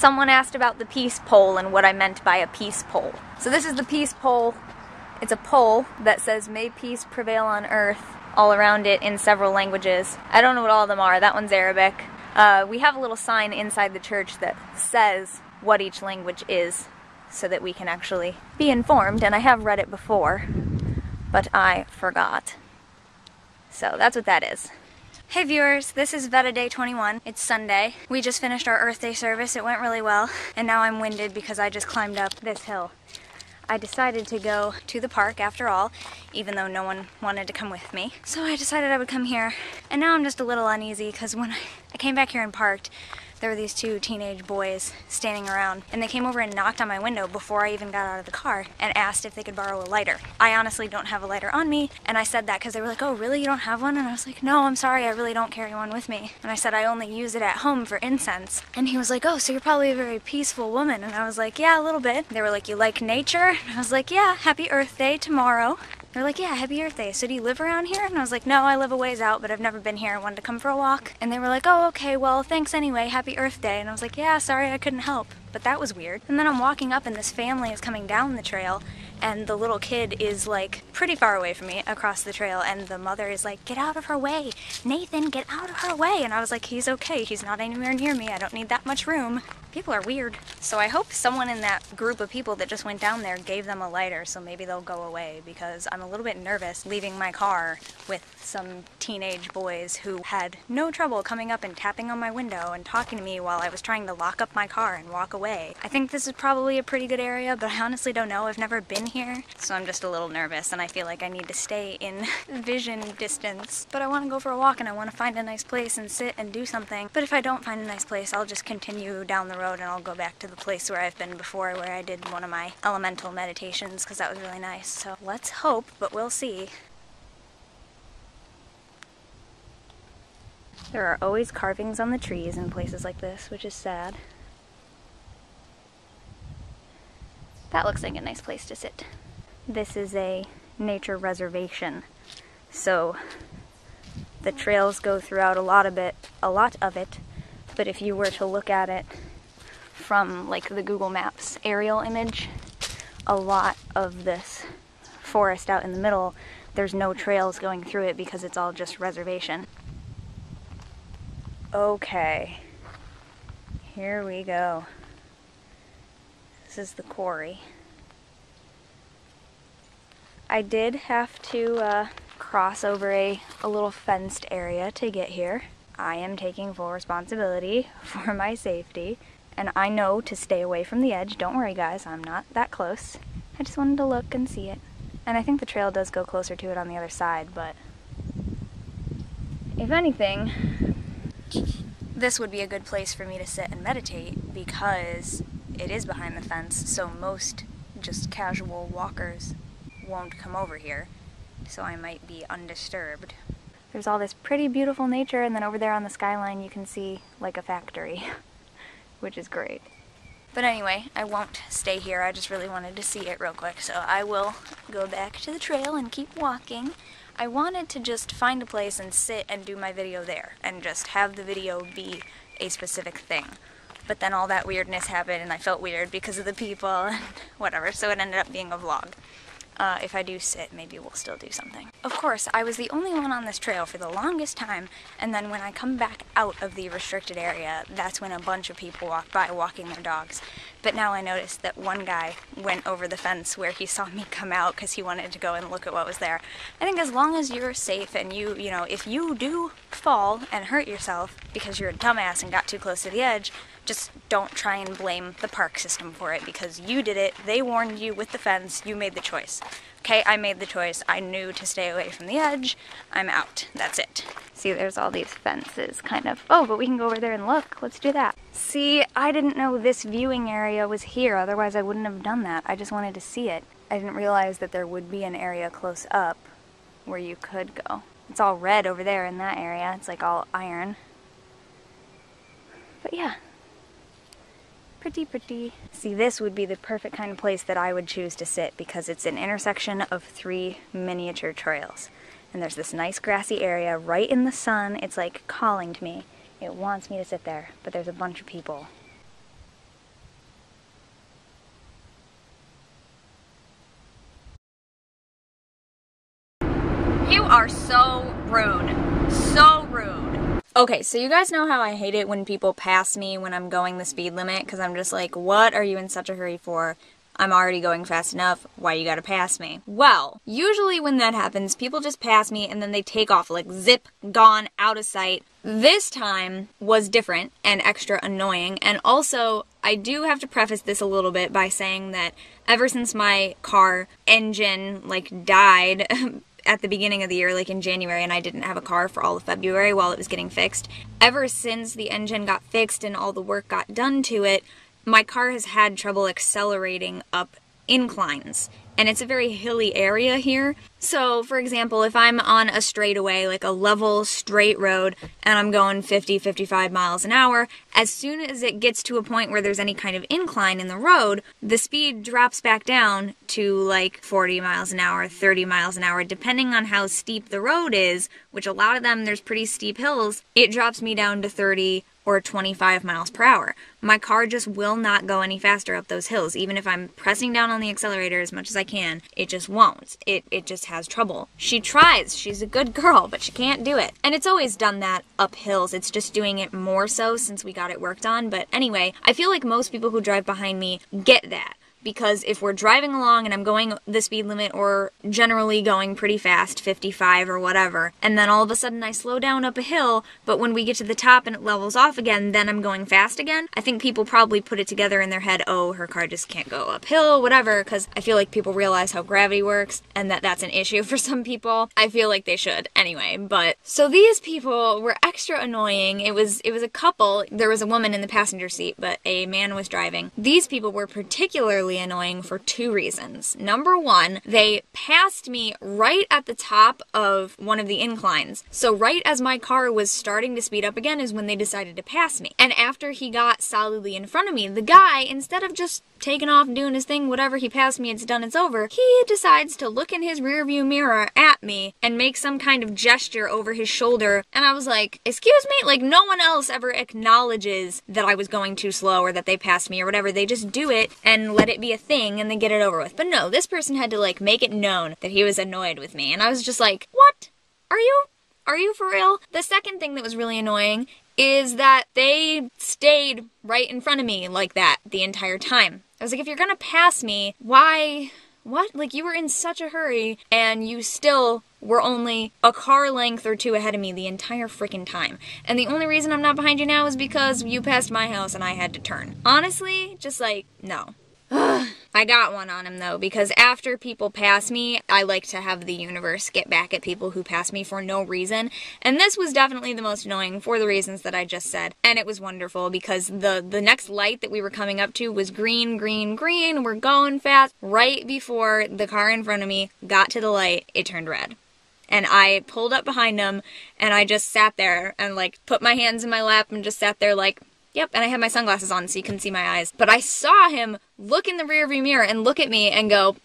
Someone asked about the peace pole and what I meant by a peace pole. So this is the peace pole. It's a pole that says, "May peace prevail on earth," all around it in several languages. I don't know what all of them are. That one's Arabic. We have a little sign inside the church that says what each language is so that we can actually be informed, and I have read it before, but I forgot. So that's what that is. Hey viewers, this is Veda Day 21. It's Sunday. We just finished our Earth Day service. It went really well, and now I'm winded because I just climbed up this hill. I decided to go to the park after all, even though no one wanted to come with me. So I decided I would come here, and now I'm just a little uneasy because when I came back here and parked, there were these two teenage boys standing around, and they came over and knocked on my window before I even got out of the car and asked if they could borrow a lighter. I honestly don't have a lighter on me, and I said that because they were like, "Oh, really? You don't have one?" And I was like, "No, I'm sorry, I really don't carry one with me." And I said I only use it at home for incense. And he was like, "Oh, so you're probably a very peaceful woman." And I was like, "Yeah, a little bit." They were like, "You like nature?" And I was like, "Yeah, happy Earth Day tomorrow." They're like, "Yeah, happy Earth Day. So do you live around here?" And I was like, "No, I live a ways out, but I've never been here. I wanted to come for a walk." And they were like, "Oh, okay, well, thanks anyway. Happy Earth Day." And I was like, "Yeah, sorry, I couldn't help." But that was weird. And then I'm walking up and this family is coming down the trail, and the little kid is like pretty far away from me across the trail, and the mother is like, "Get out of her way. Nathan, get out of her way." And I was like, "He's okay. He's not anywhere near me. I don't need that much room." People are weird. So I hope someone in that group of people that just went down there gave them a lighter so maybe they'll go away, because I'm a little bit nervous leaving my car with some teenage boys who had no trouble coming up and tapping on my window and talking to me while I was trying to lock up my car and walk away. I think this is probably a pretty good area, but I honestly don't know. I've never been here, so I'm just a little nervous, and I feel like I need to stay in vision distance. But I want to go for a walk, and I want to find a nice place and sit and do something. But if I don't find a nice place, I'll just continue down the road and I'll go back to the place where I've been before, where I did one of my elemental meditations, because that was really nice. So let's hope, but we'll see. There are always carvings on the trees in places like this, which is sad. That looks like a nice place to sit. This is a nature reservation, so the trails go throughout a lot of it, but if you were to look at it from like the Google Maps aerial image, a lot of this forest out in the middle, there's no trails going through it because it's all just reservation. Okay, here we go. This is the quarry. I did have to cross over a little fenced area to get here. I am taking full responsibility for my safety, and I know to stay away from the edge. Don't worry guys, I'm not that close. I just wanted to look and see it. And I think the trail does go closer to it on the other side, but if anything, this would be a good place for me to sit and meditate because it is behind the fence, so most just casual walkers won't come over here, so I might be undisturbed. There's all this pretty beautiful nature, and then over there on the skyline you can see like a factory, which is great. But anyway, I won't stay here. I just really wanted to see it real quick, so I will go back to the trail and keep walking. I wanted to just find a place and sit and do my video there, and just have the video be a specific thing. But then all that weirdness happened, and I felt weird because of the people and whatever, so it ended up being a vlog. If I do sit, maybe we'll still do something. Of course, I was the only one on this trail for the longest time, and then when I come back out of the restricted area, that's when a bunch of people walk by walking their dogs. But now I noticed that one guy went over the fence where he saw me come out because he wanted to go and look at what was there. I think as long as you're safe and you know, if you do fall and hurt yourself because you're a dumbass and got too close to the edge, just don't try and blame the park system for it, because you did it, they warned you with the fence, you made the choice. Okay, I made the choice, I knew to stay away from the edge, I'm out, that's it. See, there's all these fences, kind of. Oh, but we can go over there and look, let's do that. See, I didn't know this viewing area was here, otherwise I wouldn't have done that, I just wanted to see it. I didn't realize that there would be an area close up where you could go. It's all red over there in that area, it's like all iron. But yeah. Pretty. See, this would be the perfect kind of place that I would choose to sit because it's an intersection of 3 miniature trails. And there's this nice grassy area right in the sun. It's like calling to me. It wants me to sit there, but there's a bunch of people. are so rude. So rude. Okay, so you guys know how I hate it when people pass me when I'm going the speed limit, because I'm just like, what are you in such a hurry for? I'm already going fast enough, why you gotta pass me? Well, usually when that happens, people just pass me and then they take off, like zip, gone, out of sight. This time was different and extra annoying, and also, I do have to preface this a little bit by saying that ever since my car engine, like, died at the beginning of the year, like in January, and I didn't have a car for all of February while it was getting fixed, ever since the engine got fixed and all the work got done to it, my car has had trouble accelerating up inclines, and it's a very hilly area here. So, for example, if I'm on a straightaway, like a level straight road, and I'm going 50, 55 miles an hour, as soon as it gets to a point where there's any kind of incline in the road, the speed drops back down to like 40 miles an hour, 30 miles an hour, depending on how steep the road is, which a lot of them, there's pretty steep hills, it drops me down to 30 or 25 miles per hour. My car just will not go any faster up those hills. Even if I'm pressing down on the accelerator as much as I can, it just won't. It just has trouble. She tries. She's a good girl, but she can't do it. And it's always done that up hills. It's just doing it more so since we got it worked on. But anyway, I feel like most people who drive behind me get that. Because if we're driving along and I'm going the speed limit or generally going pretty fast, 55 or whatever, and then all of a sudden I slow down up a hill, but when we get to the top and it levels off again, then I'm going fast again, I think people probably put it together in their head, oh, her car just can't go uphill, whatever, because I feel like people realize how gravity works and that that's an issue for some people. I feel like they should anyway, but so these people were extra annoying. It was a couple. There was a woman in the passenger seat, but a man was driving. These people were particularly annoying for two reasons. Number one, they passed me right at the top of one of the inclines. So right as my car was starting to speed up again is when they decided to pass me. And after he got solidly in front of me, the guy, instead of just taking off and doing his thing, whatever, he passed me, it's done, it's over, he decides to look in his rearview mirror at me and make some kind of gesture over his shoulder. And I was like, excuse me? Like, no one else ever acknowledges that I was going too slow or that they passed me or whatever. They just do it and let it be a thing and then get it over with. But no, this person had to like make it known that he was annoyed with me. And I was just like, what? Are you for real? The second thing that was really annoying is that they stayed right in front of me like that the entire time. I was like, if you're gonna pass me, why? What? Like, you were in such a hurry and you still were only a car length or two ahead of me the entire freaking time. And the only reason I'm not behind you now is because you passed my house and I had to turn. Honestly, just like, no. I got one on him though, because after people pass me, I like to have the universe get back at people who pass me for no reason. And this was definitely the most annoying for the reasons that I just said. And it was wonderful because the next light that we were coming up to was green, green, green. We're going fast. Right before the car in front of me got to the light, it turned red. And I pulled up behind him and I just sat there and like put my hands in my lap and just sat there like, yep, and I had my sunglasses on so you couldn't see my eyes. But I saw him look in the rearview mirror and look at me and go,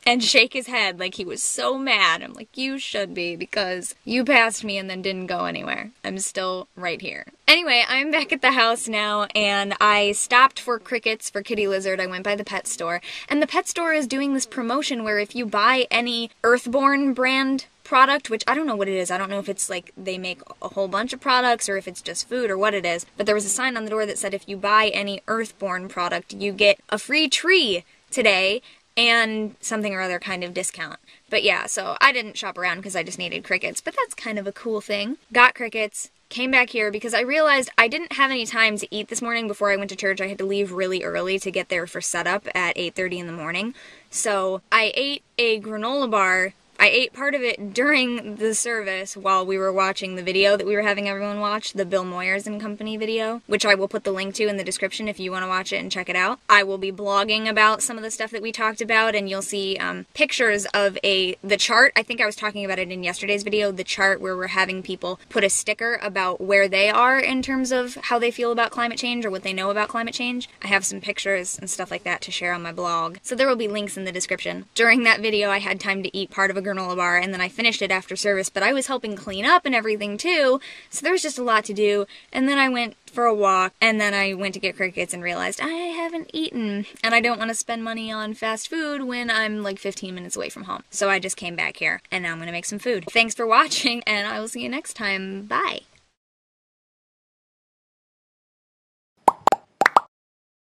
and shake his head like he was so mad. I'm like, you should be, because you passed me and then didn't go anywhere. I'm still right here. Anyway, I'm back at the house now, and I stopped for crickets for Kitty Lizard. I went by the pet store, and the pet store is doing this promotion where if you buy any Earthborn brand product, which I don't know what it is. I don't know if it's like they make a whole bunch of products or if it's just food or what it is. But there was a sign on the door that said if you buy any Earthborn product, you get a free tree today and something or other kind of discount. But yeah, so I didn't shop around because I just needed crickets, but that's kind of a cool thing. Got crickets. Came back here because I realized I didn't have any time to eat this morning before I went to church. I had to leave really early to get there for setup at 8:30 in the morning. So I ate a granola bar. I ate part of it during the service while we were watching the video that we were having everyone watch, the Bill Moyers and Company video, which I will put the link to in the description if you want to watch it and check it out. I will be blogging about some of the stuff that we talked about, and you'll see pictures of the chart. I think I was talking about it in yesterday's video, the chart where we're having people put a sticker about where they are in terms of how they feel about climate change or what they know about climate change. I have some pictures and stuff like that to share on my blog, so there will be links in the description. During that video, I had time to eat part of a granola bar, and then I finished it after service, but I was helping clean up and everything too, so there was just a lot to do. And then I went for a walk, and then I went to get crickets and realized I haven't eaten, and I don't want to spend money on fast food when I'm like 15 minutes away from home. So I just came back here, and now I'm gonna make some food. Thanks for watching, and I will see you next time. Bye!